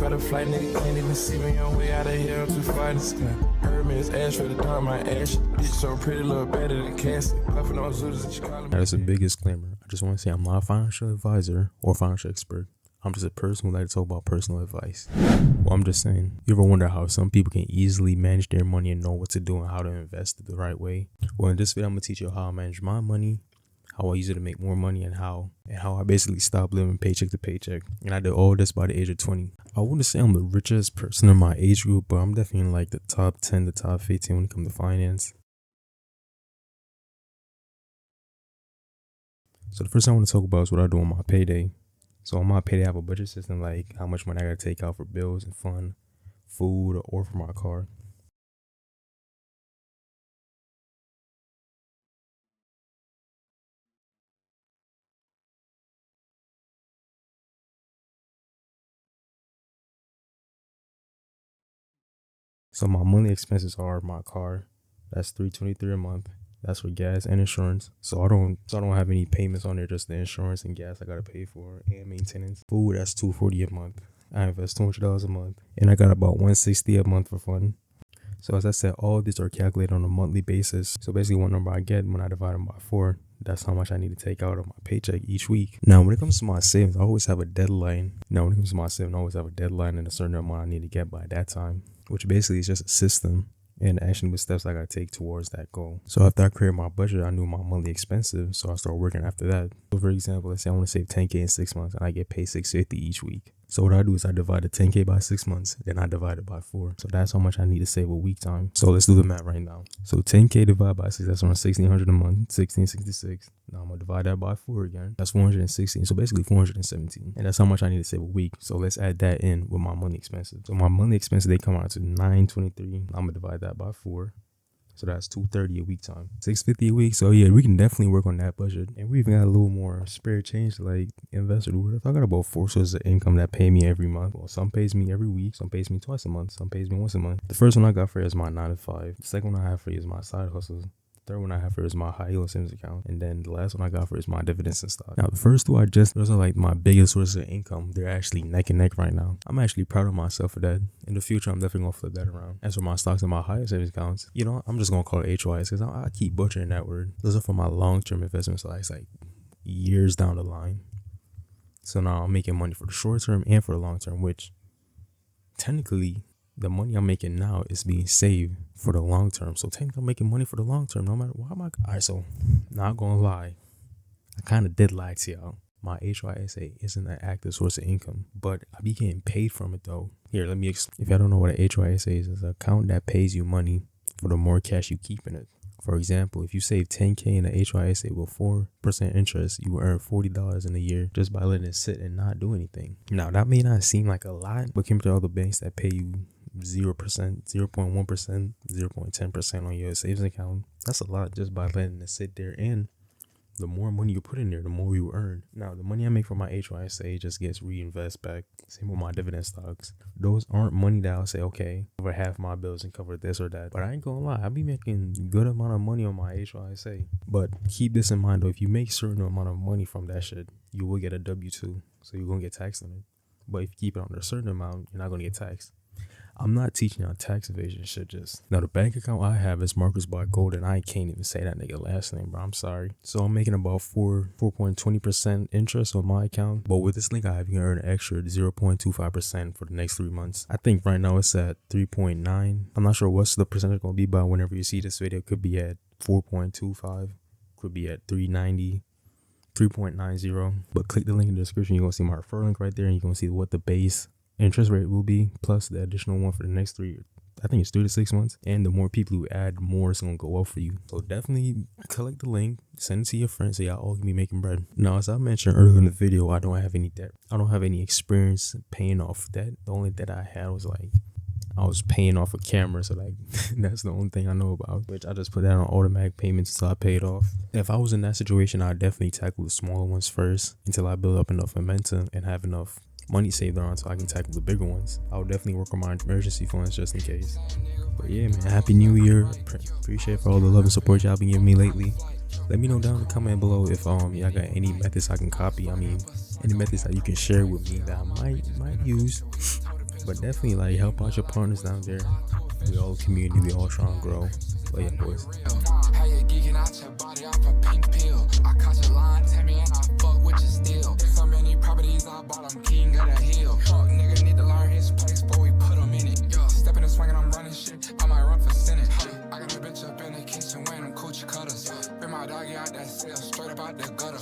for the flight, nigga can't even see me on way out of here. I'm too far in the sky. Hermes ash for the dark, my ash. Bitch so pretty, look better than Cassie. Puffin' on Zooters that you call me. That's a big disclaimer. I just want to say I'm not a financial advisor or financial expert. I'm just a person who likes to talk about personal advice. Well, I'm just saying, you ever wonder how some people can easily manage their money and know what to do and how to invest it the right way? Well, in this video, I'm going to teach you how I manage my money, how I use it to make more money, and how I basically stopped living paycheck to paycheck. And I did all this by the age of 20. I wouldn't say I'm the richest person in my age group, but I'm definitely in like the top 10 to top 15 when it comes to finance. So the first thing I want to talk about is what I do on my payday. So on my payday, I have a budget system, like how much money I got to take out for bills and fun, food, or for my car. So my monthly expenses are my car, that's $323 a month. That's for gas and insurance. So I don't have any payments on there, just the insurance and gas I gotta pay for and maintenance. Food, that's $240 a month. I invest $200 a month, and I got about $160 a month for fun. So as I said, all these are calculated on a monthly basis. So basically, what number I get when I divide them by 4, that's how much I need to take out of my paycheck each week. Now, when it comes to my savings, I always have a deadline. And a certain amount I need to get by that time, which basically is just a system and actionable steps I gotta take towards that goal. So after I created my budget, I knew my monthly expenses, so I started working after that. So for example, let's say I want to save $10K in 6 months, and I get paid $650 each week. So what I do is I divide the $10K by 6 months, then I divide it by 4. So that's how much I need to save a week time. So let's do the math right now. So $10K divided by 6, that's around $1,600 a month, $1,666. Now I'm gonna divide that by 4 again. That's 416. So basically 417. And that's how much I need to save a week. So let's add that in with my monthly expenses. So my monthly expenses, they come out to $923. I'm gonna divide that by 4. So that's $230 a week time, $650 a week. So yeah, we can definitely work on that budget. And we even got a little more spare change to like invest or whatever. I got about 4 sources of income that pay me every month. Well, some pays me every week, some pays me twice a month, some pays me once a month. The first one I got for is my 9 to 5. The second one I have for is my side hustles. The third one I have for is my high yield savings account, and then the last one I got for is my dividends and stock. Now the first two those are like my biggest sources of income. They're actually neck and neck right now. I'm actually proud of myself for that. In the future, I'm definitely gonna flip that around. As for my stocks and my high yield savings accounts, I'm just gonna call it HYSA because I keep butchering that word. Those are for my long-term investments, so it's like years down the line. So now I'm making money for the short term and for the long term, which technically the money I'm making now is being saved for the long term. So technically I'm making money for the long term no matter what. Alright, so not gonna lie, I kind of did lie to y'all. My HYSA isn't an active source of income, but I be getting paid from it though. Here, let me explain. If y'all don't know what an HYSA is, it's an account that pays you money for the more cash you keep in it. For example, if you save $10K in an HYSA with 4% interest, you will earn $40 in a year just by letting it sit and not do anything. Now, that may not seem like a lot, but compared to other banks that pay you 0%, 0.1%, 0.10% on your savings account, that's a lot just by letting it sit there. And the more money you put in there, the more you earn. Now, the money I make from my HYSA just gets reinvested back. Same with my dividend stocks. Those aren't money that I'll say, okay, cover half my bills and cover this or that. But I ain't gonna lie, I be making good amount of money on my HYSA. But keep this in mind though, if you make certain amount of money from that shit, you will get a W-2. So you're gonna get taxed on it. But if you keep it under a certain amount, you're not gonna get taxed. I'm not teaching y'all tax evasion shit. Just now, the bank account I have is Marcus by Goldman. I can't even say that nigga last name, bro. I'm sorry. So I'm making about 4.20% interest on my account. But with this link I have, you can earn an extra 0.25% for the next 3 months. I think right now it's at 3.9. I'm not sure what's the percentage gonna be, but whenever you see this video, it could be at 4.25, could be at 3.90. 3.90. But click the link in the description. You're gonna see my referral link right there, and you're gonna see what the base interest rate will be plus the additional one for the next 3 to 6 months. And the more people who add, more it's gonna go up for you. So definitely collect the link, send it to your friends so y'all all can be making bread. Now, as I mentioned earlier in the video, I don't have any debt. I don't have any experience paying off debt. The only debt I had was like I was paying off a camera, so like that's the only thing I know about, which I just put that on automatic payments until I paid off. If I was in that situation, I'd definitely tackle the smaller ones first until I build up enough momentum and have enough money saved on so I can tackle the bigger ones. I would definitely work on my emergency funds just in case. But yeah, man, happy new year. Appreciate for all the love and support y'all been giving me lately. Let me know down in the comment below if y'all got any methods I can copy. I mean, any methods that you can share with me that I might use. But definitely like help out your partners down there. We all community, we all trying to grow. But yeah, boys. How you geeking out your body off a pink pill? I caught your line, tell me, and I fuck with you still. So many properties I bought, I'm king of the hill. Fuck nigga need to learn his place before we put him in it. Stepping and swinging, I'm running shit. I might run for Senate. I got a bitch up in the kitchen wearing them coochie cutters. Bring my doggy out that cell, straight up out the gutter.